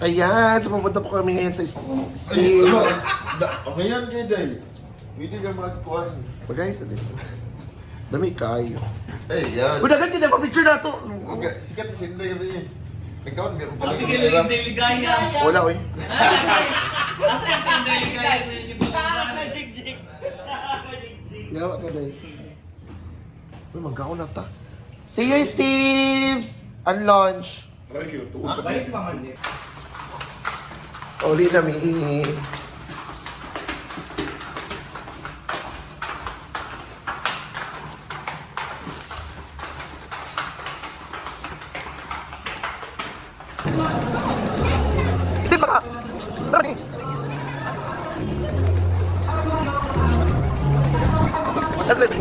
Ayan, so pupunta po kami ngayon sa Ay, ano? Okay yan kayo, Day. Pwede ka magkuhan. Guys, dami kayo. Ay, yan. Uy, dagan kita pa-picture na to. Sikat si Inday kami. Nagkaon ka kung Ang pala tigil yung deligaya. Wala, oy. Asa yung deligaya na yung mga Yawa ka, Day. Uy, magkaon na ta. See you, Steves! Ang lunch. balik pa man din. Uli na, mi. Steves, baka! Dami! Let's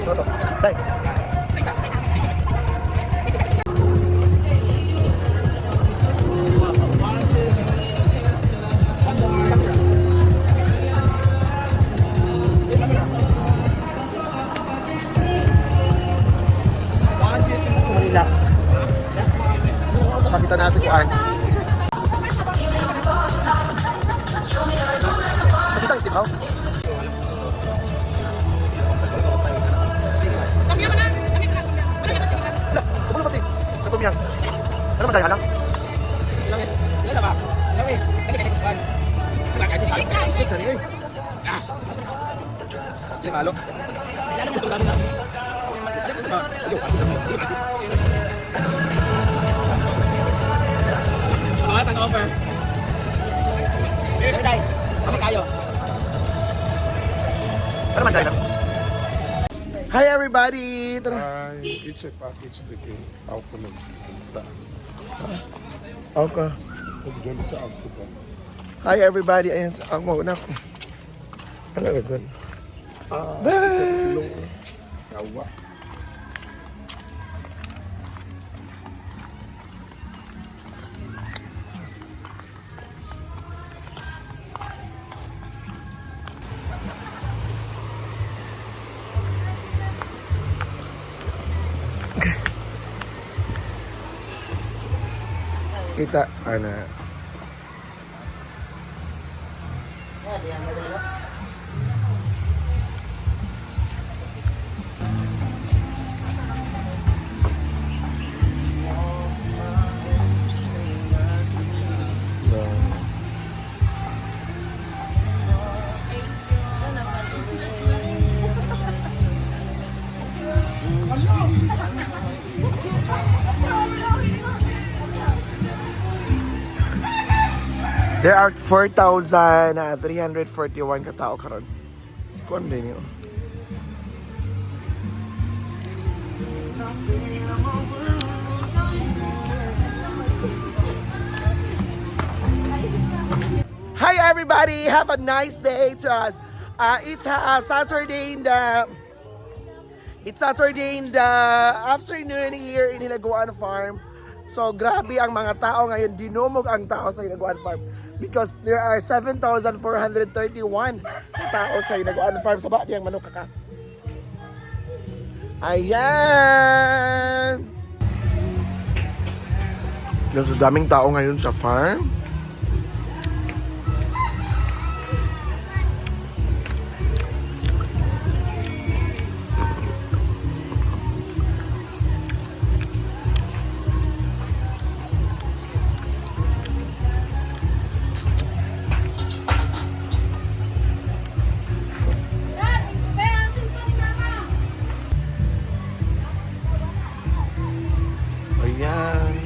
Toto, dai. Manila. Pakita na sa kuan. Pakita ang Steve House. Sa tumyang. Ano man tayo alam? Ilan ba? Ilan eh? Kani kani kuan. Six na rin. Lima alo. Ilan mo tulad na? Tang offer. Day, kami kayo. Ano man tayo alam? Hi everybody! Tara. It's a package between Alco and sa Okay. Diyan sa Alco ba? Hi everybody! Ayan, ang mauna ko. Ano ba gun? Bye! Yawa. Kita, ana. There are 4,341 katao karon. Si Kuan din yun. Hi everybody! Have a nice day to us. It's Saturday in the afternoon here in Hilaguan Farm. So grabe ang mga tao ngayon, dinumog ang tao sa Hilaguan Farm because there are 7,431 tao sa Hilaguan Farm. Sa ba't yung manok kaka? Ayan! So daming tao ngayon sa farm. Ayan.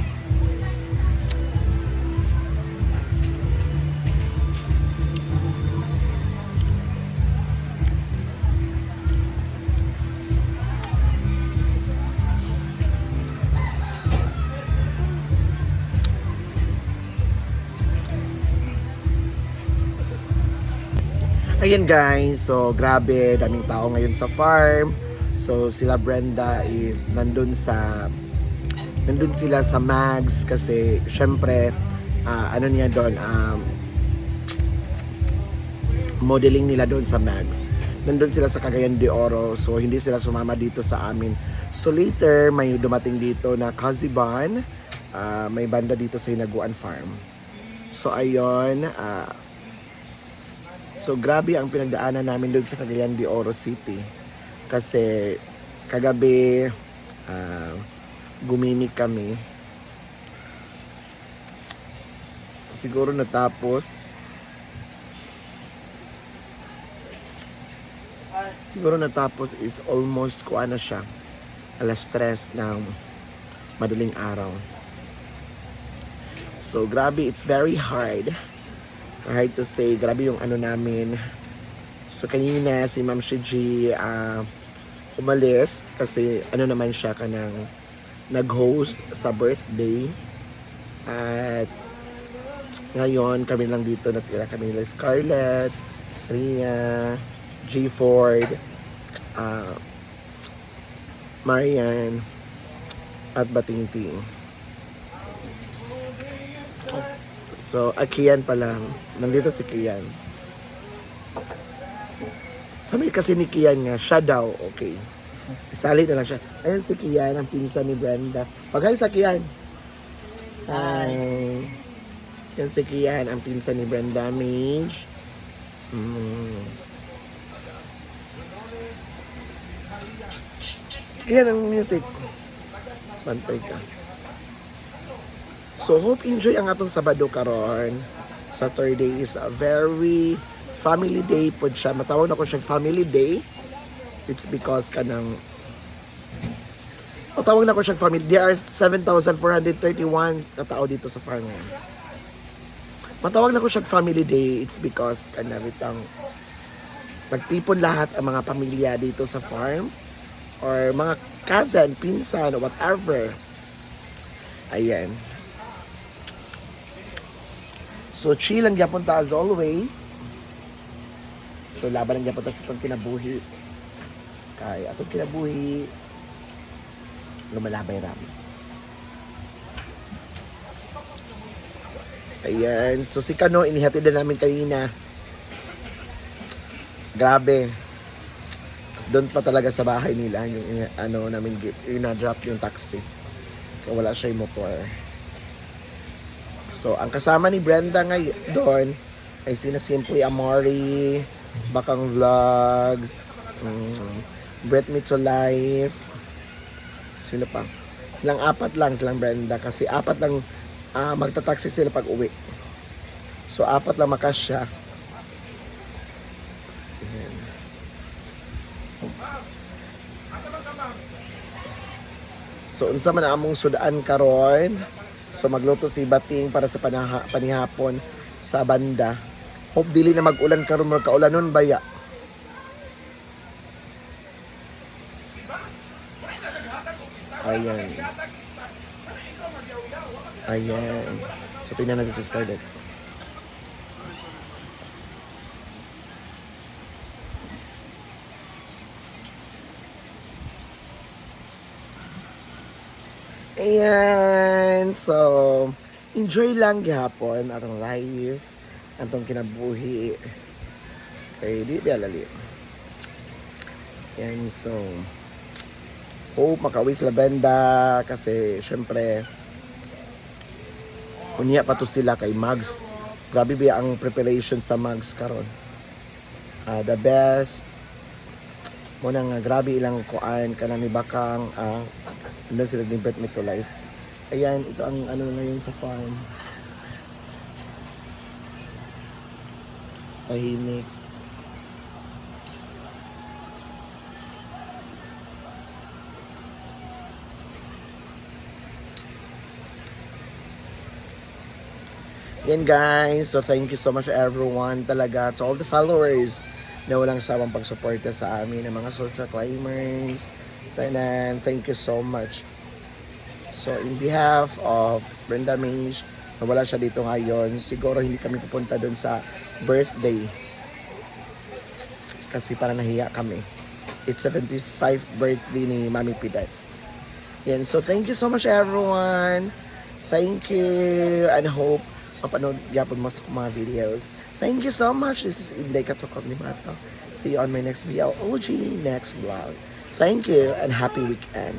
Ayan guys, so grabe, daming tao ngayon sa farm. So sila Brenda is nandun sila sa Mags kasi syempre ano niya doon modeling nila doon sa Mags. nandun sila sa Cagayan de Oro, so hindi sila sumama dito sa amin. So later, may dumating dito na Kaziban, may banda dito sa Hinaguan Farm. So ayun, so grabe ang pinagdaanan namin doon sa Cagayan de Oro City. Kasi kagabi, gumimik kami. Siguro natapos is almost kuha na siya, 3:00 ng madaling araw. So grabe, it's very hard to say. Grabe yung ano namin. So kanina si Ma'am Shiji umalis kasi ano naman siya kanang nag-host sa birthday. At ngayon kami lang dito natira, kami nila Scarlett, Ria, G. Ford, Marian, at Batingting. So, Kian pa lang. Nandito si Kian. Sabi kasi ni Kian nga, siya daw, okay. Isali na lang siya. Ayan si Kian, ang pinsan ni Brenda. Paghay sa Kian. Hi. Yan si Kian, ang pinsan ni Brenda Mage. Yan ang music. Bantay ka. So, hope enjoy ang atong Sabado karon. Saturday is a very family day po siya. Matawag na ko siya family day. It's because kanang matawag na ko siya family. There are 7,431 katao dito sa farm. Matawag na ko siya family day. It's because kanang nagtipon lahat ang mga pamilya dito sa farm. Or mga cousin, pinsan, whatever. Ayan. So, chill lang gyapon ta as always. So, laban lang gyapon ta sa itong kinabuhi. Kaya, itong kinabuhi, lumalabay rami. Ayan. So, si Kano, inihatid na namin kanina. Grabe. Doon pa talaga sa bahay nila yung ano namin ina-drop yung taxi. Kaya wala siya yung motor. So, ang kasama ni Brenda ngayon doon ay sina Simply Amori, Bakang Vlogs, Brett Me to Life. Sino pa? Silang apat lang, silang Brenda. Kasi apat lang magta-taxi sila pag uwi. So, apat lang makasya. So unsa man among sudan karon. So magluto si Bating para sa panihapon sa banda. Hope dili na mag-ulan karon, magkaulanon baya. Ayan. Ayan. So tingnan natin si Scarlett. Ayan, so enjoy lang gihapon atong life, atong kinabuhi. Okay, di alali. Ayan, so hope makauwi sila Brenda kasi syempre unya pa to sila kay Mags. Grabe ba ang preparation sa Mags karon. The best. Muna nga grabe ilang kuan kana ni Bakang doon sila ni Brett Me to Life. Ayan, ito ang ano ngayon sa farm. Tahimik. Yan guys, so thank you so much everyone talaga, to all the followers na walang sawang pagsuporta sa amin ng mga social climbers. Tanan, thank you so much. So in behalf of Brenda Mage, na wala siya dito ngayon, siguro hindi kami pupunta doon sa birthday kasi para nahiya kami. It's 75th birthday ni Mami Pidat. Yan, so thank you so much everyone. Thank you and hope mapanood yapon mo sa akong mga videos. Thank you so much. This is Inday Katukog ni Mato. See you on my next VLOG, next vlog. Thank you and happy weekend.